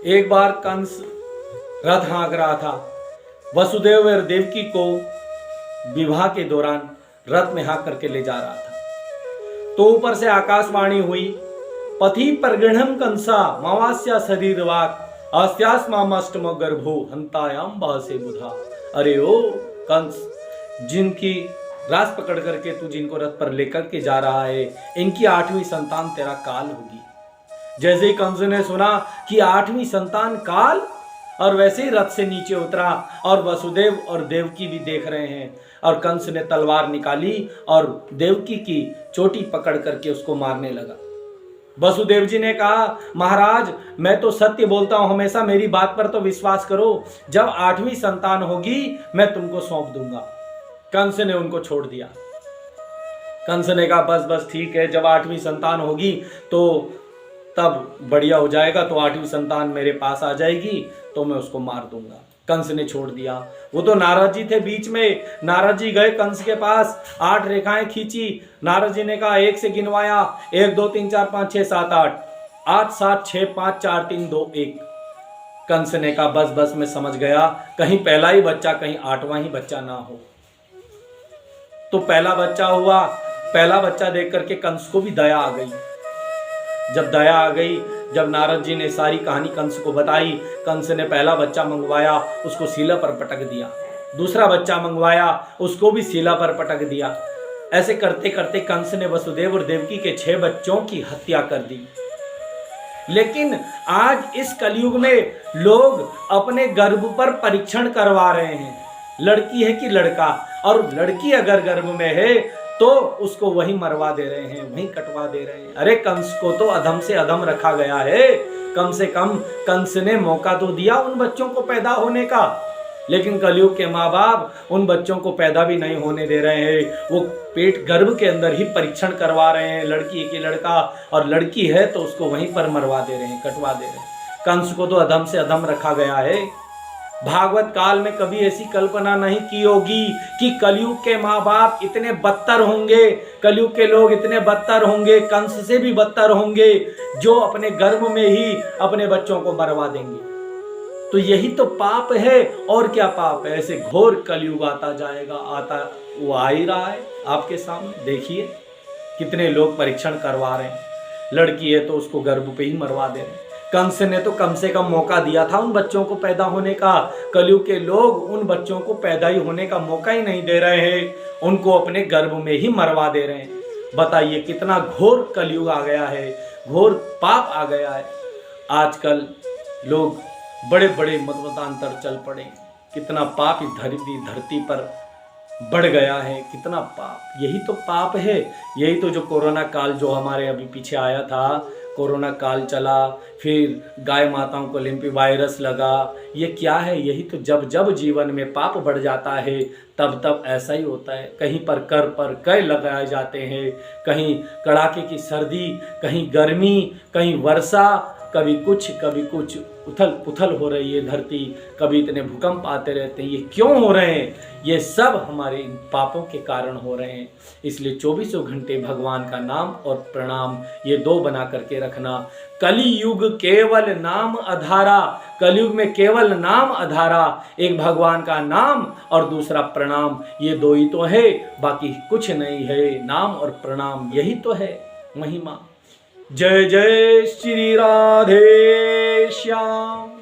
एक बार कंस रथ हाँक रहा था। वसुदेव और देवकी को विवाह के दौरान रथ में हाँक करके ले जा रहा था। तो ऊपर से आकाशवाणी हुई, पथि परगृहम कंसा मावास्या शरीर वाक अस्यास्मामष्टम गर्भो हंतायाम बहसे बुधा। अरे ओ कंस, जिनकी रास पकड़ करके तू जिनको रथ पर लेकर के जा रहा है, इनकी 8वीं संतान तेरा काल होगी। जैसे ही कंस ने सुना कि 8वीं संतान काल, और वैसे ही रथ से नीचे उतरा और वसुदेव और देवकी भी देख रहे हैं, और कंस ने तलवार निकाली और देवकी की चोटी पकड़ करके उसको मारने लगा। वसुदेव जी ने कहा, महाराज मैं तो सत्य बोलता हूं, हमेशा मेरी बात पर तो विश्वास करो, जब 8वीं संतान होगी मैं तुमको सौंप दूंगा। कंस ने उनको छोड़ दिया। कंस ने कहा बस बस ठीक है, जब 8वीं संतान होगी तो तब बढ़िया हो जाएगा, तो 8वीं संतान मेरे पास आ जाएगी तो मैं उसको मार दूंगा। कंस ने छोड़ दिया। वो तो नारद जी थे बीच में। नारद जी गए कंस के पास, 8 रेखाएं खींची। नारद जी ने कहा, 1 से गिनवाया, 1 2 3 4 5 6 7 8 8 7 6 5 4 3 2 1। कंस ने कहा बस बस मैं समझ गया, कहीं पहला ही बच्चा कहीं 8वां ही बच्चा ना हो। तो पहला बच्चा हुआ। पहला बच्चा देख करके कंस को भी दया आ गई। जब दया आ गई, जब नारद जी ने सारी कहानी कंस को बताई, कंस ने पहला बच्चा मंगवाया, उसको शिला पर पटक दिया। दूसरा बच्चा मंगवाया, उसको भी शिला पर पटक दिया। ऐसे करते करते कंस ने वसुदेव और देवकी के 6 बच्चों की हत्या कर दी। लेकिन आज इस कलयुग में लोग अपने गर्भ पर परीक्षण करवा रहे हैं, लड़की है कि लड़का, और लड़की अगर गर्भ में है तो उसको वही मरवा दे रहे हैं, वही कटवा दे रहे हैं। अरे कंस को तो अधम से अधम रखा गया है। कम से कम कंस ने मौका तो दिया उन बच्चों को पैदा होने का, लेकिन कलयुग के माँ बाप उन बच्चों को पैदा भी नहीं होने दे रहे हैं। वो पेट गर्भ के अंदर ही परीक्षण करवा रहे हैं, लड़की है कि लड़का, और लड़की है तो उसको वहीं पर मरवा दे रहे हैं, कटवा दे रहे हैं। कंस को तो अधम से अधम रखा गया है। भागवत काल में कभी ऐसी कल्पना नहीं की होगी कि कलयुग के माँ बाप इतने बदतर होंगे, कलयुग के लोग इतने बदतर होंगे, कंस से भी बदतर होंगे, जो अपने गर्भ में ही अपने बच्चों को मरवा देंगे। तो यही तो पाप है, और क्या पाप है। ऐसे घोर कलयुग आता जाएगा, आता वो आ ही रहा है आपके सामने। देखिए कितने लोग परीक्षण करवा रहे हैं, लड़की है तो उसको गर्भ पे ही मरवा दे रहे हैं। कंस ने तो कम से कम मौका दिया था उन बच्चों को पैदा होने का। कलयुग के लोग उन बच्चों को पैदा ही होने का मौका ही नहीं दे रहे हैं, उनको अपने गर्भ में ही मरवा दे रहे हैं। बताइए कितना घोर कलयुग आ गया है, घोर पाप आ गया है। आजकल लोग बड़े बड़े मतमतांतर चल पड़े। कितना पाप इस धरती पर बढ़ गया है, कितना पाप। यही तो पाप है। यही तो जो कोरोना काल जो हमारे अभी पीछे आया था, कोरोना काल चला, फिर गाय माताओं को लिम्पी वायरस लगा, ये क्या है। यही तो जब जब जीवन में पाप बढ़ जाता है तब तब ऐसा ही होता है। कहीं पर कर पर कई लगाए जाते हैं, कहीं कड़ाके की सर्दी, कहीं गर्मी, कहीं वर्षा, कभी कुछ उथल पुथल हो रही है धरती, कभी इतने भूकंप आते रहते हैं। ये क्यों हो रहे हैं? ये सब हमारे इन पापों के कारण हो रहे हैं। इसलिए 24 घंटे भगवान का नाम और प्रणाम, ये 2 बना करके रखना। कलियुग केवल नाम आधारा, कलयुग में केवल नाम आधारा, एक भगवान का नाम और दूसरा प्रणाम, ये 2 ही तो है, बाकी कुछ नहीं है। नाम और प्रणाम यही तो है महिमा। जय जय श्री राधे श्याम।